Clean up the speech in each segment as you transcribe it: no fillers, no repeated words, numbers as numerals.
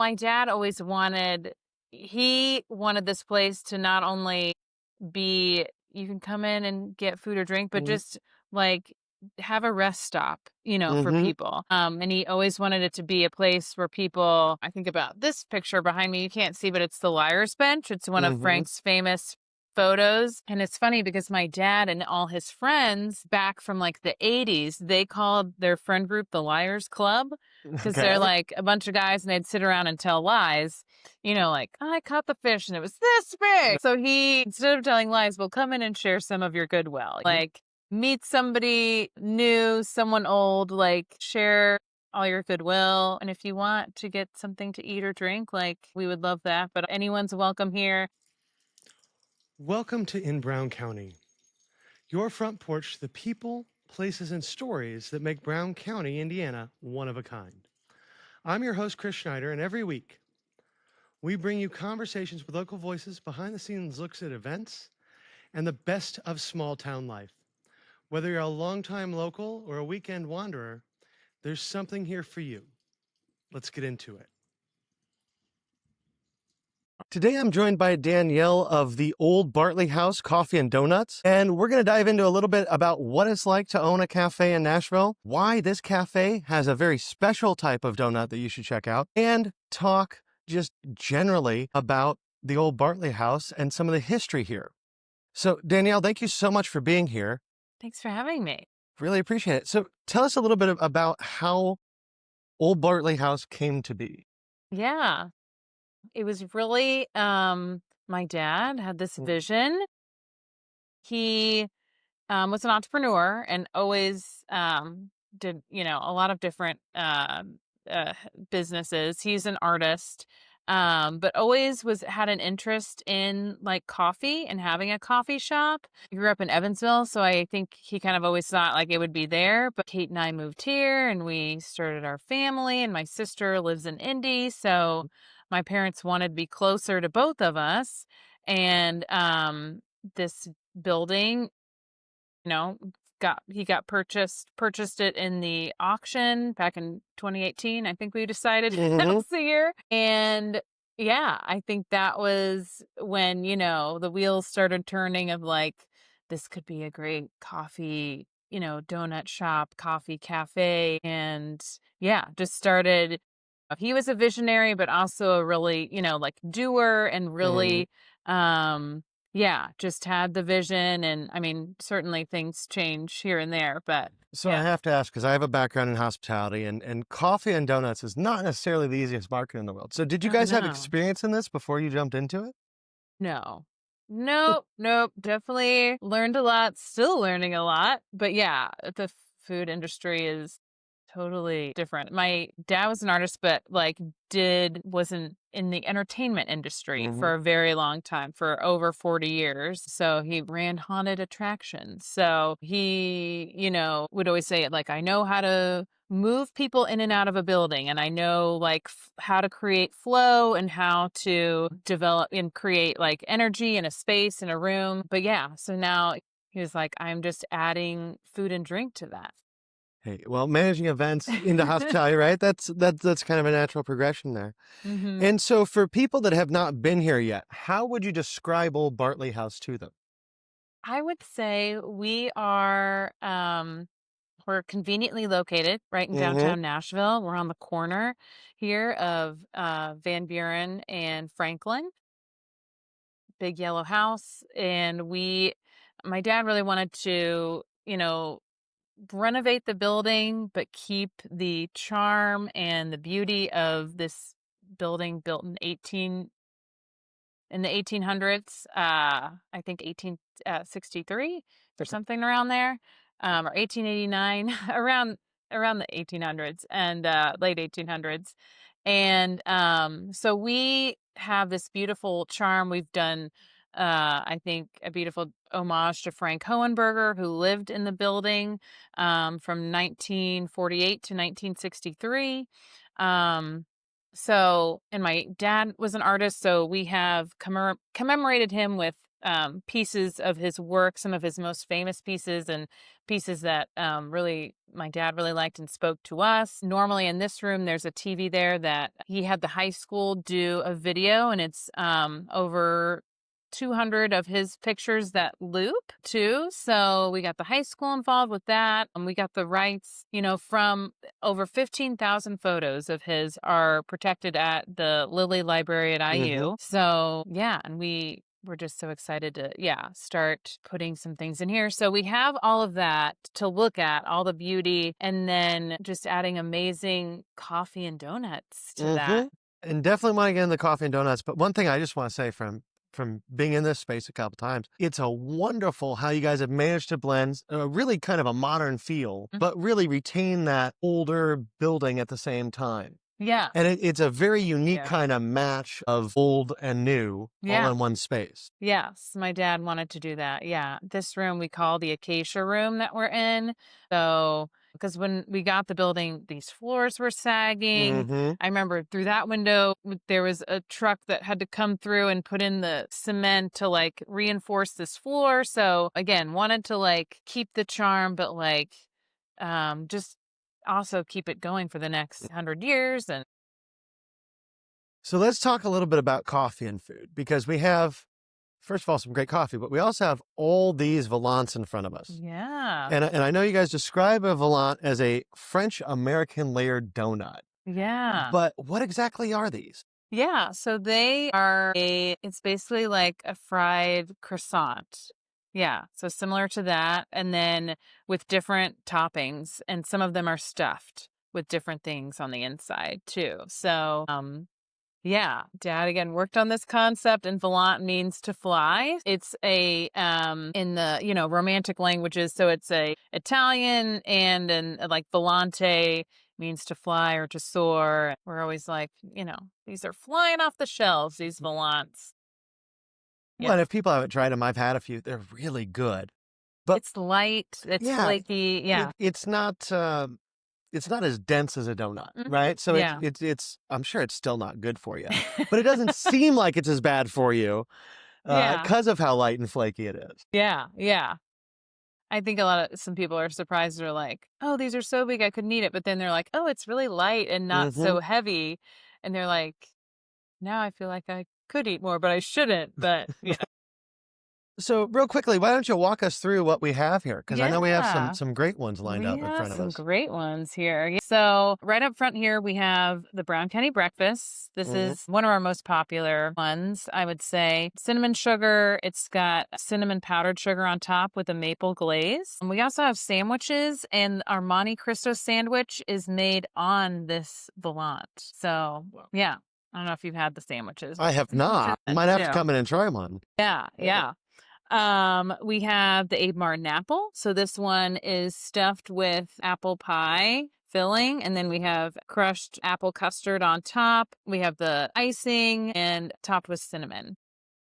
My dad always he wanted this place to not only be, you can come in and get food or drink, but Mhm. just like have a rest stop, for Mhm. people. And he always wanted it to be a place where people, I think about this picture behind me, you can't see, but it's the Liar's Bench. It's one of Mhm. Frank's famous photos. And it's funny because my dad and all his friends back from like the 80s, they called their friend group the Liars Club because they're Okay. like a bunch of guys and they'd sit around and tell lies. Like, I caught the fish and it was this big. So he, instead of telling lies, will come in and share some of your goodwill. Mhm. Like, meet somebody new, someone old, like, share all your goodwill. And if you want to get something to eat or drink, like, we would love that. But anyone's welcome here. Welcome to In Brown County, your front porch to the people, places, and stories that make Brown County, Indiana, one of a kind. I'm your host, Chris Schneider, and every week we bring you conversations with local voices, behind the scenes looks at events, and the best of small town life. Whether you're a longtime local or a weekend wanderer, there's something here for you. Let's get into it. Today I'm joined by Danielle of the Olde Bartley House Coffee and Donuts, and we're going to dive into a little bit about what it's like to own a cafe in Nashville, why this cafe has a very special type of donut that you should check out, and talk just generally about the Olde Bartley House and some of the history here. So Danielle, thank you so much for being here. Thanks for having me. Really appreciate it. So tell us a little bit about how Olde Bartley House came to be. Yeah. It was really, my dad had this Mm. vision. He was an entrepreneur and always did a lot of different uh, businesses. He's an artist, but always was had an interest in like coffee and having a coffee shop. He grew up in Evansville, so I think he kind of always thought like it would be there. But Kate and I moved here, and we started our family. And my sister lives in Indy, so my parents wanted to be closer to both of us. And this building you know, got purchased it in the auction back in 2018. I think we decided that Mm-hmm. was the year. And yeah, I think that was when, the wheels started turning of like, this could be a great coffee, donut shop, coffee cafe. And yeah, just started. He was a visionary, but also a really, like doer and Mm-hmm. really, yeah, just had the vision, and I mean, certainly things change here and there, but So I yeah. have to ask, because I have a background in hospitality, and coffee and donuts is not necessarily the easiest market in the world. So did you Oh, guys have no. experience in this before you jumped into it? No. Nope, nope, definitely learned a lot, still learning a lot, but yeah, the food industry is totally different. My dad was an artist, but like wasn't in the entertainment industry Mm-hmm. for a very long time, for over 40 years. So he ran haunted attractions. So he, would always say it like, I know how to move people in and out of a building, and I know like how to create flow and how to develop and create like energy in a space in a room. But yeah, so now he was like, I'm just adding food and drink to that. Hey, well, managing events into hospitality, right? That's kind of a natural progression there. hmm And so for people that have not been here yet, how would you describe Old Bartley House to them? I would say we're conveniently located right in Mm-hmm. downtown Nashville. We're on the corner here of Van Buren and Franklin, big yellow house. And my dad really wanted to, renovate the building, but keep the charm and the beauty of this building built in the 1800s, I think 1863 or Okay. something around there, or 1889, around the 1800s and late 1800s. And so we have this beautiful charm. We've done, I think, a beautiful homage to Frank Hohenberger, who lived in the building from 1948 to 1963. Um, and my dad was an artist, so we have commemorated him with pieces of his work, some of his most famous pieces and pieces that really my dad really liked and spoke to us. Normally in this room, there's a TV there that he had the high school do a video, and it's over 200 of his pictures that loop too. So we got the high school involved with that. And we got the rights, from over 15,000 photos of his are protected at the Lilly Library at Hmm. IU. So yeah, and we're just so excited to, start putting some things in here. So we have all of that to look at, all the beauty, and then just adding amazing coffee and donuts to Hmm. that. And definitely want to get into the coffee and donuts. But one thing I just want to say from being in this space a couple times, it's a wonderful how you guys have managed to blend a really kind of a modern feel, Mhm. but really retain that older building at the same time. Yeah. And it's a very unique Yeah. kind of match of old and new all Yeah. in one space. Yes, my dad wanted to do that. Yeah. This room we call the acacia room that we're in. So, because when we got the building, these floors were sagging. Hmm. I remember through that window, there was a truck that had to come through and put in the cement to like reinforce this floor. So, again, wanted to like keep the charm, but like just also keep it going for the next 100 years. And So let's talk a little bit about coffee and food because we have, first of all, some great coffee, but we also have all these volants in front of us. yeah, And I know you guys describe a volant as a French American layered donut, yeah. but what exactly are these? Yeah, so they are it's basically like a fried croissant. Yeah, so similar to that, and then with different toppings, and some of them are stuffed with different things on the inside too. So, yeah, dad again worked on this concept, and volant means to fly. It's a in the, romantic languages, so it's a Italian and like volante means to fly or to soar. We're always like, these are flying off the shelves, these volants. Yeah. Well, and if people haven't tried them, I've had a few. They're really good. But It's light, it's yeah, flaky. Yeah. it's not as dense as a donut, Mhm. right? So Yeah. it's I'm sure it's still not good for you, but it doesn't seem like it's as bad for you Yeah. because of how light and flaky it is. Yeah. Yeah. I think some people are surprised. They're like, "Oh, these are so big, I couldn't eat it." But then they're like, "Oh, it's really light and not Hmm. so heavy." And they're like, "Now I feel like I could eat more, but I shouldn't." But So real quickly, why don't you walk us through what we have here? Because I know we have yeah, some great ones lined we up in have front of some us. great ones here. So right up front here, we have the Brown County breakfast. This Hmm. is one of our most popular ones, I would say. Cinnamon sugar. It's got cinnamon powdered sugar on top with a maple glaze. And we also have sandwiches, and our Monte Cristo sandwich is made on this volant. So yeah, I don't know if you've had the sandwiches. I have not. Might have to Too. come in and try one. Yeah, yeah. We have the Abe Martin apple. So this one is stuffed with apple pie filling, and then we have crushed apple custard on top. We have the icing and topped with cinnamon.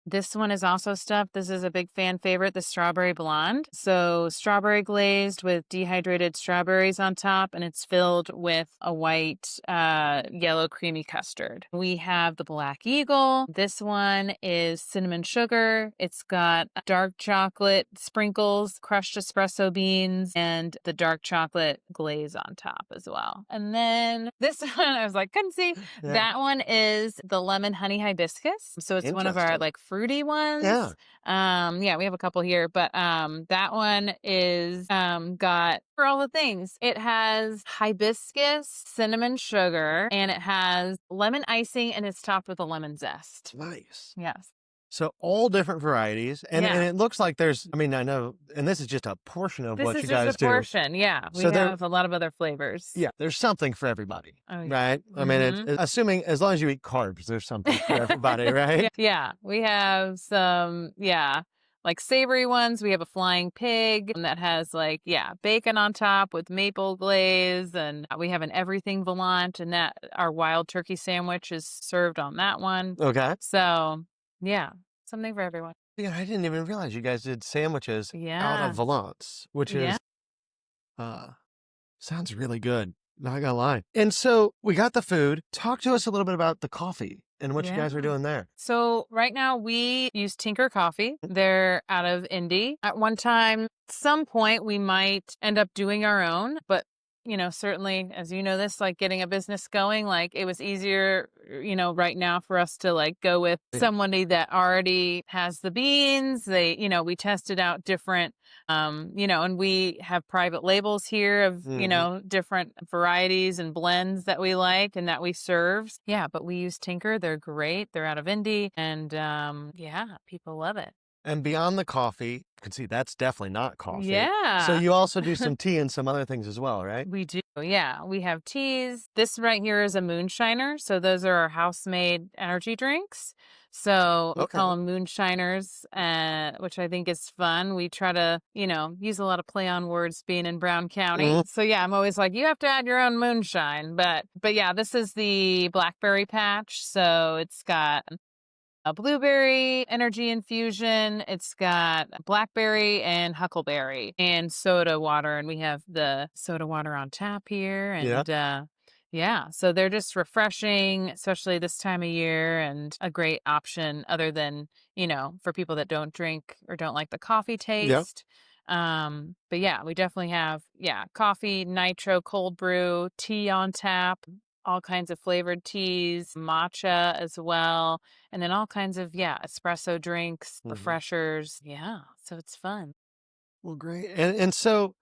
This one is also stuffed. This is a big fan favorite, the strawberry blonde. So strawberry glazed with dehydrated strawberries on top, and it's filled with a white, yellow creamy custard. We have the Black Eagle. This one is cinnamon sugar. It's got dark chocolate sprinkles, crushed espresso beans, and the dark chocolate glaze on top as well. And then this one, I was like, couldn't see. Yeah. That one is the lemon honey hibiscus. So it's one of our Interesting. like fruity ones. Yeah. Yeah, we have a couple here, but that one is got for all the things. It has hibiscus, cinnamon sugar, and it has lemon icing, and it's topped with a lemon zest. Nice. Yes. So all different varieties. And Yeah. it looks like there's, I mean, I know, and this is just a portion of This what is you just a guys do. portion. Yeah. We So there, have a lot of other flavors. yeah, there's something for everybody, Oh yeah. right? I mean, Mm-hmm. assuming as long as you eat carbs, there's something for everybody, right? Yeah, we have some, like savory ones. We have a flying pig that has like, bacon on top with maple glaze. And we have an everything volant, and that our wild turkey sandwich is served on that one. Okay. So, yeah, something for everyone. Yeah, I didn't even realize you guys did sandwiches out of Yeah. volants, which Yeah. is sounds really good. Not gonna lie. And so we got the food. Talk to us a little bit about the coffee and what you Yeah. guys are doing there. So right now we use Tinker Coffee. They're out of Indy. At one time, some point, we might end up doing our own, but certainly, as you know, this like getting a business going, like it was easier, right now for us to like go with Yeah. somebody that already has the beans. We tested out different, and we have private labels here of, Mhm. different varieties and blends that we like and that we serve. Yeah, but we use Tinker. They're great. They're out of Indy. And yeah, people love it. And beyond the coffee, you can see that's definitely not coffee. So Yeah. you also do some tea and some other things as well, right? We do. Yeah. We have teas. This right here is a moonshiner. So those are our house-made energy drinks. So we Okay. call them moonshiners, which I think is fun. We try to, use a lot of play on words being in Brown County. Mhm. So yeah, I'm always like, you have to add your own moonshine. But yeah, this is the blackberry patch. So it's got a blueberry energy infusion. It's got blackberry and huckleberry and soda water. And we have the soda water on tap here. Yeah. And yeah, so they're just refreshing, especially this time of year, and a great option other than, for people that don't drink or don't like the coffee Yeah. taste. But yeah, we definitely have, yeah, coffee, nitro, cold brew, tea on tap, all kinds of flavored teas, matcha as well, and then all kinds of, yeah, espresso drinks, Mhm. refreshers. Yeah, so it's fun. Well, great. And so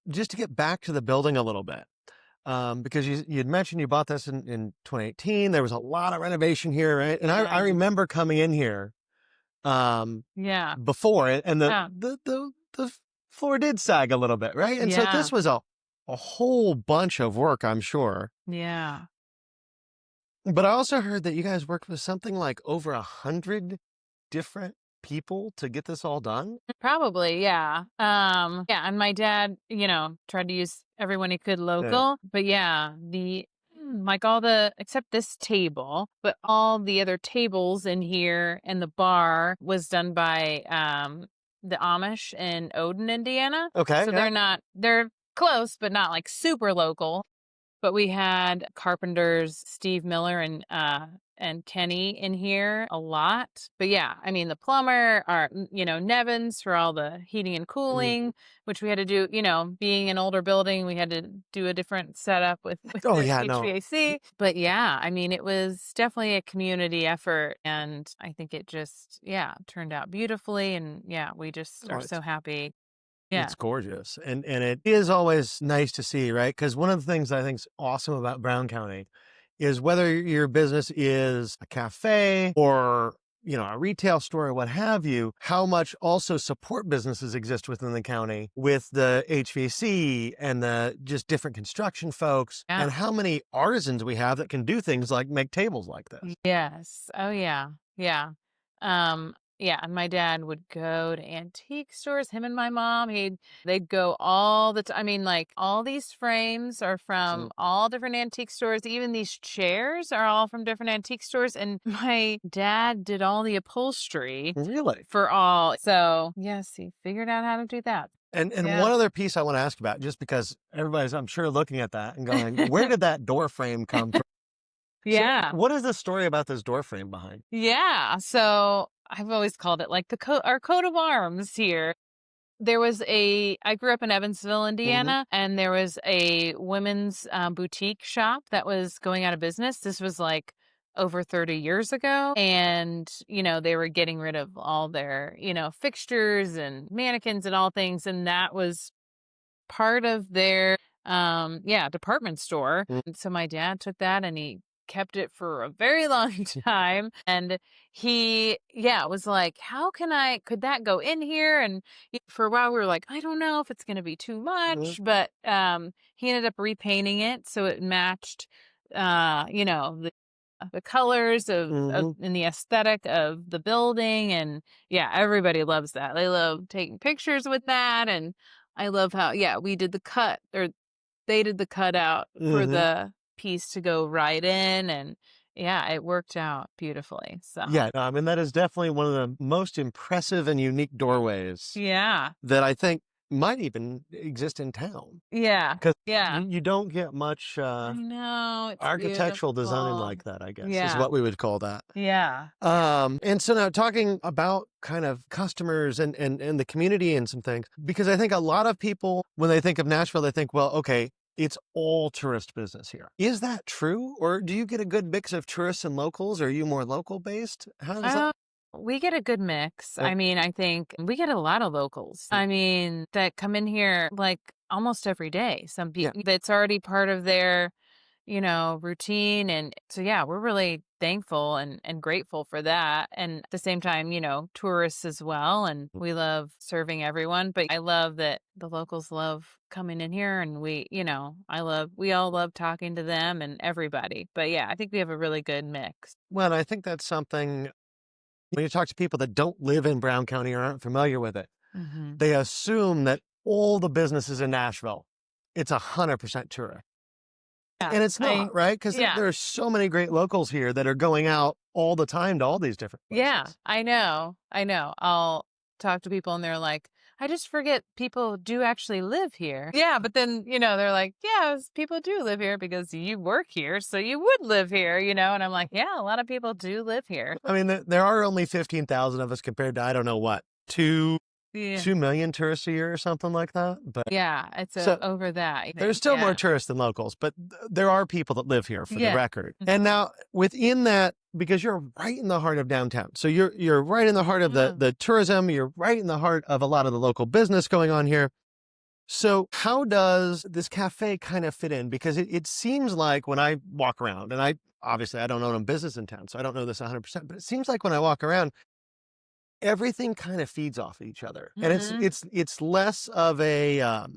just to get back to the building a little bit, because you'd mentioned you bought this in 2018. There was a lot of renovation here, right? And I Yeah. remember coming in here um, Yeah. before, and Yeah. the floor did sag a little bit, right? And so Yeah. this was a whole bunch of work, I'm sure. Yeah. But I also heard that you guys worked with something like over 100 different people to get this all done. Probably, yeah. Yeah, and my dad, tried to use everyone he could Yeah. local. But yeah, like all the except this table, but all the other tables in here and the bar was done by the Amish in Odin, Indiana. Okay. So Yeah. they're close, but not like super local. But we had carpenters, Steve Miller and Kenny in here a lot. But yeah, I mean the plumber, Nevins for all the heating and Mhm. cooling, which we had to do, being an older building, we had to do a different setup with with Oh the yeah. No. HVAC. But yeah, I mean it was definitely a community effort, and I think it just, yeah, turned out beautifully, and yeah, we just Oh, are so happy. Yeah. it's gorgeous, and it is always nice to see, right? Because one of the things I think's awesome about Brown County is whether your business is a cafe or a retail store or what have you, how much also support businesses exist within the county with the HVAC and the just different construction folks, Yeah. and how many artisans we have that can do things like make tables like this. Yes. Oh, yeah. Yeah. Yeah, and my dad would go to antique stores, him and my mom, they'd go all the time. I mean, like all these frames are Mm. from all different antique stores. Even these chairs are all from different antique stores. And my dad did all the upholstery Really? for all. So yes, he figured out how to do that. And Yeah. one other piece I want to ask about, just because everybody's, I'm sure, looking at that and going, where did that door frame come from? So, Yeah. what is the story about this door frame behind? Yeah. So I've always called it like our coat of arms here. I grew up in Evansville, Hmm. Indiana, and there was a women's boutique shop that was going out of business. This was like over 30 years ago. And, they were getting rid of all their, fixtures and mannequins and all things. And that was part of their yeah, department store. Mm. And so my dad took that and he kept it for a very long time, and he, yeah, was like, how could that go in here? And for a while we were like, I don't know if it's going to be too Mhm. much, but he ended up repainting it so it matched the colors of Mhm. and the aesthetic of the building. And yeah, everybody loves that. They love taking pictures with that. And I love how, yeah, we did the cut, or they did the cutout for Mhm. the piece to go right in. And yeah, it worked out beautifully. So Yeah, no, I mean, that is definitely one of the most impressive and unique doorways yeah. that I think might even exist in town Yeah. because Yeah. you don't get much I know. It's architectural design beautiful. like that, I guess, is Yeah. what we would call that. Yeah. Yeah. And so now talking about kind of customers and the community and some things, because I think a lot of people, when they think of Nashville, they think, well, okay, it's all tourist business here. Is that true? Or do you get a good mix of tourists and locals? Or are you more local based? How does that? Uh, we get a good mix. Yep. I mean, I think we get a lot of locals. I mean, that come in here like almost every day. Some Yeah. people that's already part of their, routine. And so, yeah, we're really thankful and grateful for that. And at the same time, tourists as well. And we love serving everyone. But I love that the locals love coming in here. And we all love talking to them and everybody. But yeah, I think we have a really good mix. Well, I think that's something when you talk to people that don't live in Brown County or aren't familiar with it, Hmm. they assume that all the businesses in Nashville, it's 100% tourist. Yeah. And it's not, right? Because Yeah. there are so many great locals here that are going out all the time to all these different Yeah, places. I know. I know. I'll talk to people and they're like, I just forget people do actually live here. Yeah, but then, they're like, yes, people do live here because you work here, so you would live here, and I'm like, yeah, a lot of people do live here. I mean, there are only 15,000 of us compared to, I don't know what, two, Yeah. 2 million tourists a year or something like that. But Yeah, it's so over that, I there's think. still more Yeah. tourists than locals, but there are people that live here for the Yeah. record. And now within that, because you're right in the heart of downtown, so you're right in the heart of Mm. the tourism, you're right in the heart of a lot of the local business going on here. So how does this cafe kind of fit in? Because it seems like when I walk around, and I don't own a business in town, so I don't know this 100%, but it seems like when I walk around, everything kind of feeds off each other. And Mhm. it's less of a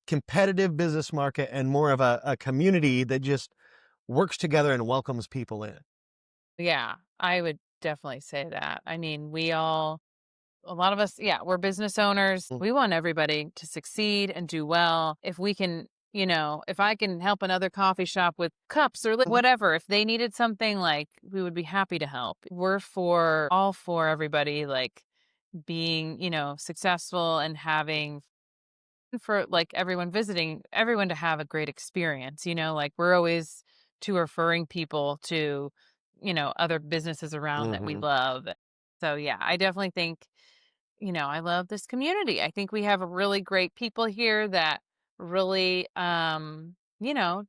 competitive business market and more of a community that just works together and welcomes people in. Yeah, I would definitely say that. I mean, a lot of us, yeah, we're business owners. Mm. We want everybody to succeed and do well. If we can, if I can help another coffee shop with cups or Mhm. whatever, if they needed something, like, we would be happy to help. We're all for everybody, like, being, successful and having for like everyone visiting, everyone to have a great experience, like we're always to referring people to, other businesses around that we Mhm. love. So yeah, I definitely think, I love this community. I think we have a really great people here that really,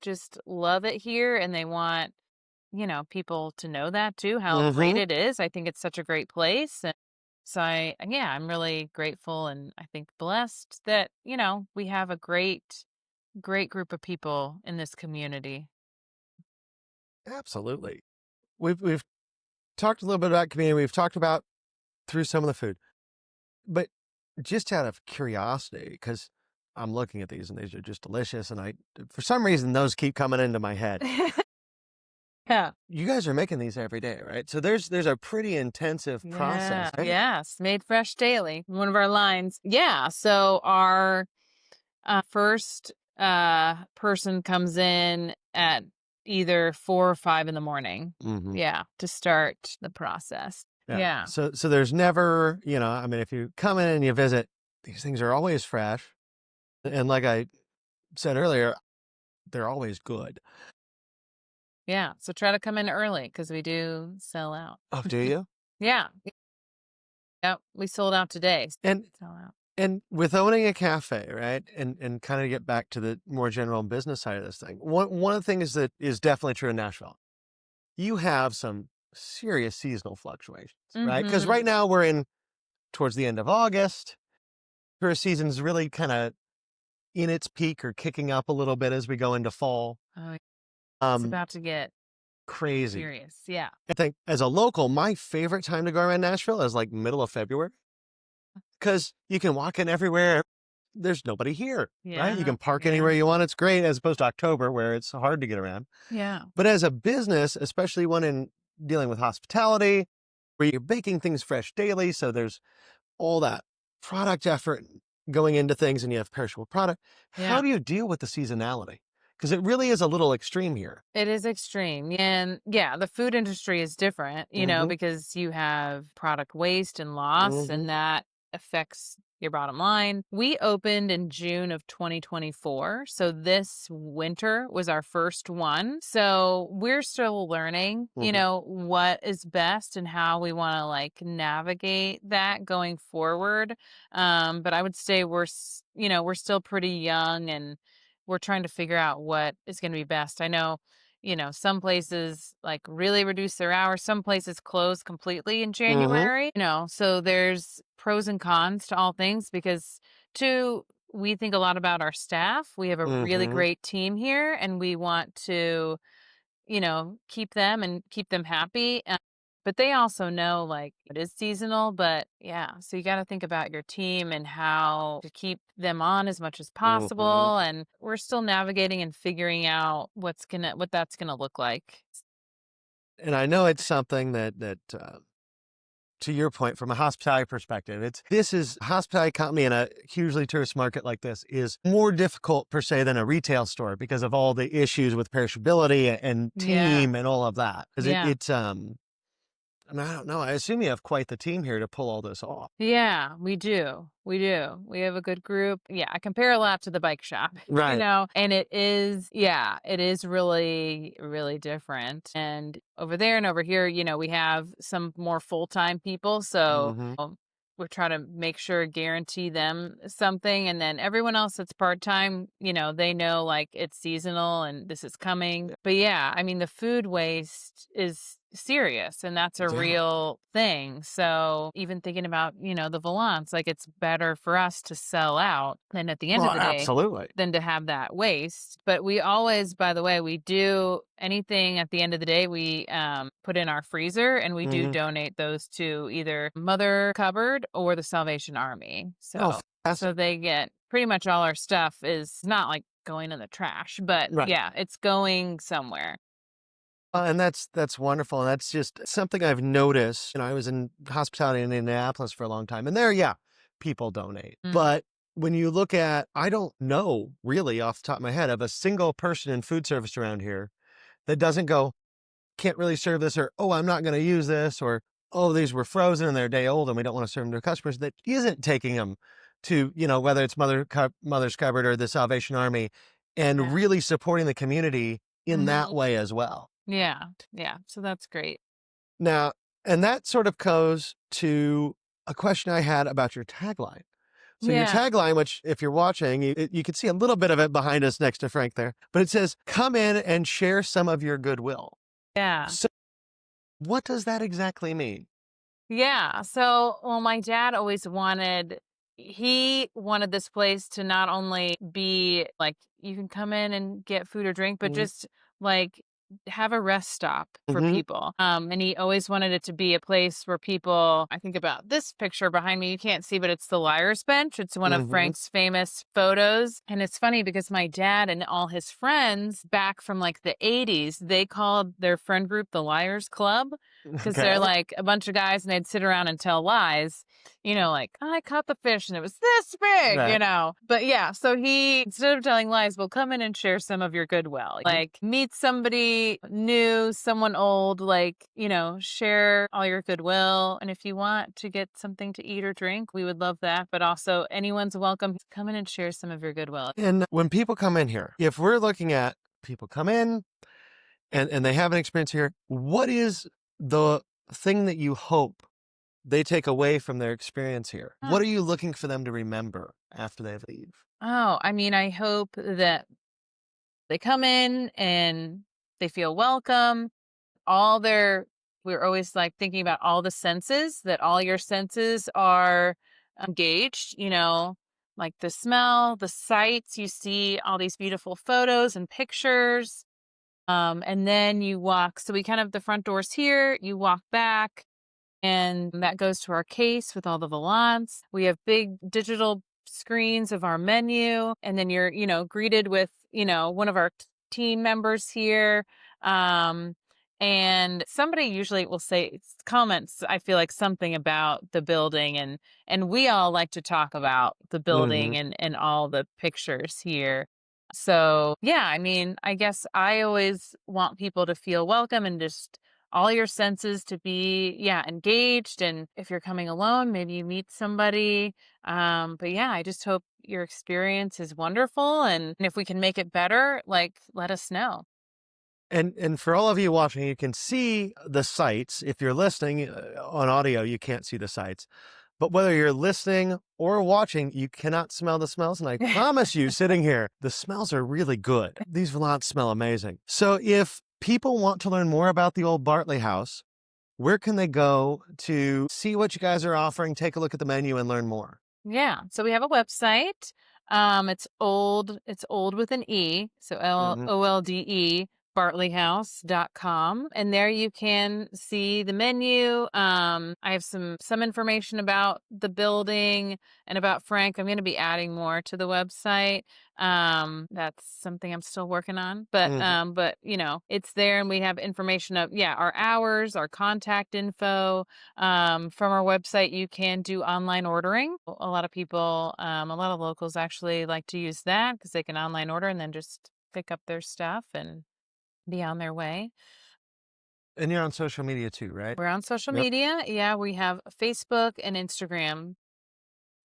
just love it here and they want, people to know that too, how great Mhm. it is. I think it's such a great place. And so yeah, I'm really grateful and I think blessed that, we have a great group of people in this community. Absolutely. We've talked a little bit about community. We've talked about through some of the food, but just out of curiosity, because I'm looking at these and these are just delicious, and for some reason, those keep coming into my head. Yeah. You guys are making these every day, right? So there's a pretty intensive process, Yeah. right? Yes. Made fresh daily. One of our lines. Yeah. So our first person comes in at either 4 or 5 in the morning. Mhm. Yeah. To start the process. Yeah. Yeah. So there's never, I mean, if you come in and you visit, these things are always fresh, and like I said earlier, they're always good. Yeah. So try to come in early because we do sell out. Oh, do you? Yeah. Yep. We sold out today. And Sell out. and with owning a cafe, right? And kind of get back to the more general business side of this thing. One of the things that is definitely true in Nashville, you have some serious seasonal fluctuations, right? Because Mm-hmm. right now we're in towards the end of August. Tourist season's really kind of in its peak or kicking up a little bit as we go into fall. Oh, it's Um, about to get crazy. serious. Yeah. I think as a local, my favorite time to go around Nashville is like middle of February because you can walk in everywhere. There's nobody here, right? You Yeah. can park Yeah. anywhere you want. It's great as opposed to October where it's hard to get around. Yeah. But as a business, especially one in dealing with hospitality, where you're baking things fresh daily, so there's all that product effort going into things and you have perishable product. How Yeah. do you deal with the seasonality? Because it really is a little extreme here. It is extreme. And yeah, the food industry is different, Mm-hmm. because you have product waste and loss, Mm-hmm. and that affects your bottom line. We opened in June of 2024. So this winter was our first one. So we're still learning, Mhm. what is best and how we want to like navigate that going forward. But I would say we're still pretty young and we're trying to figure out what is going to be best. I know some places like really reduce their hours, some places close completely in Mhm. January, so there's pros and cons to all things because, two, we think a lot about our staff. We have a really Mhm. great team here and we want to keep them and keep them happy. But they also know like it is seasonal, but yeah, so you got to think about your team and how to keep them on as much as Mhm. possible. And we're still navigating and figuring out what that's gonna look like. And I know it's something that to your point, from a hospitality perspective, this is hospitality company in a hugely tourist market like this is more difficult per se than a retail store because of all the issues with perishability and Yeah. team and all of that. Because Yeah. and I don't know. I assume you have quite the team here to pull all this off. Yeah, we do. We do. We have a good group. Yeah, I compare a lot to the bike shop, Right. and it is really, really different. And over there and over here, we have some more full-time people. So Mhm. we're trying to make sure, guarantee them something. And then everyone else that's part-time, they know like it's seasonal and this is coming. But yeah, I mean, the food waste is serious and that's a Yeah. real thing. So even thinking about, the volants, like it's better for us to sell out than at the end Well, of the day absolutely. than to have that waste. But we always, by the way, we do anything at the end of the day, we put in our freezer and we do Mhm. donate those to either Mother Cupboard or the Salvation Army. Oh, So fantastic. they get pretty much all our stuff is not like going in the trash, but Right. yeah, it's going somewhere. And that's wonderful, and that's just something I've noticed. I was in hospitality in Indianapolis for a long time, and there, yeah, people donate. Mm. But when you look at, I don't know really off the top of my head of a single person in food service around here that doesn't go, can't really serve this, or oh, I'm not going to use this, or oh, these were frozen and they're a day old and we don't want to serve them to customers. That isn't taking them to, whether it's Mother's Cupboard or the Salvation Army, and Yeah. really supporting the community in that Mhm. way as well. Yeah. Yeah. So that's great. Now, and that sort of goes to a question I had about your tagline. So your Yeah. tagline, which if you're watching, you can see a little bit of it behind us next to Frank there, but it says, "Come in and share some of your goodwill." Yeah. So what does that exactly mean? Yeah. So, well, my dad always he wanted this place to not only be like you can come in and get food or drink, but Mhm. just like have a rest stop for Mhm. people. And he always wanted it to be a place where people, I think about this picture behind me, you can't see, but it's the Liar's Bench. It's one of Mhm. Frank's famous photos. And it's funny because my dad and all his friends back from like the 80s, they called their friend group the Liars Club because they're Okay. like a bunch of guys and they'd sit around and tell lies, like I caught the fish and it was this big, Right. But yeah, so he, instead of telling lies, will come in and share some of your goodwill. Mhm. Like meet somebody new, someone old, like, share all your goodwill. And if you want to get something to eat or drink, we would love that. But also, anyone's welcome. Come in and share some of your goodwill. And when people come in here, if we're looking at people come in and they have an experience here, what is the thing that you hope they take away from their experience here? Huh. What are you looking for them to remember after they leave? Oh, I mean, I hope that they come in and they feel welcome. All their We're always like thinking about all the senses, that all your senses are engaged, like the smell, the sights, you see all these beautiful photos and pictures. And then you walk. So we kind of, the front doors here, you walk back and that goes to our case with all the volants. We have big digital screens of our menu. And then you're, greeted with, one of our team members here. Um, and somebody usually will say comments, I feel like something about the building and we all like to talk about the building Mhm. and all the pictures here. So yeah, I mean, I guess I always want people to feel welcome and just all your senses to be, yeah, engaged. And if you're coming alone, maybe you meet somebody. But yeah, I just hope your experience is wonderful. And if we can make it better, like, let us know. And for all of you watching, you can see the sights. If you're listening on audio, you can't see the sights. But whether you're listening or watching, you cannot smell the smells. And I promise you, sitting here, the smells are really good. These volants smell amazing. So if people want to learn more about the Old Bartley House, where can they go to see what you guys are offering, take a look at the menu, and learn more? Yeah. So we have a website. It's old with an E. So Mhm. OLDE, bartleyhouse.com. And there you can see the menu. I have some information about the building and about Frank. I'm going to be adding more to the website. That's something I'm still working on, Mhm. but it's there, and we have information of, yeah, our hours, our contact info. From our website, you can do online ordering. A lot of people, a lot of locals actually like to use that because they can online order and then just pick up their stuff and be on their way. And you're on social media too, right? We're on social Yep. media. Yeah, we have Facebook and Instagram,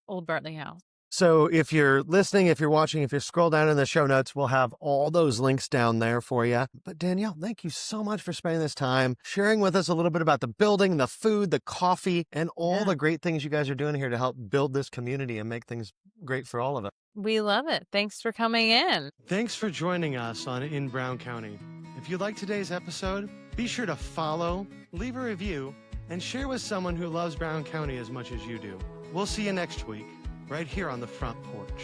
Old Bartley House. So if you're listening, if you're watching, if you scroll down in the show notes, we'll have all those links down there for you. But Danielle, thank you so much for spending this time sharing with us a little bit about the building, the food, the coffee, and all Yeah, the great things you guys are doing here to help build this community and make things great for all of us. we love it. Thanks for coming in. Thanks for joining us on In Brown County. If you like today's episode, be sure to follow, leave a review, and share with someone who loves Brown County as much as you do. We'll see you next week, right here on the front porch.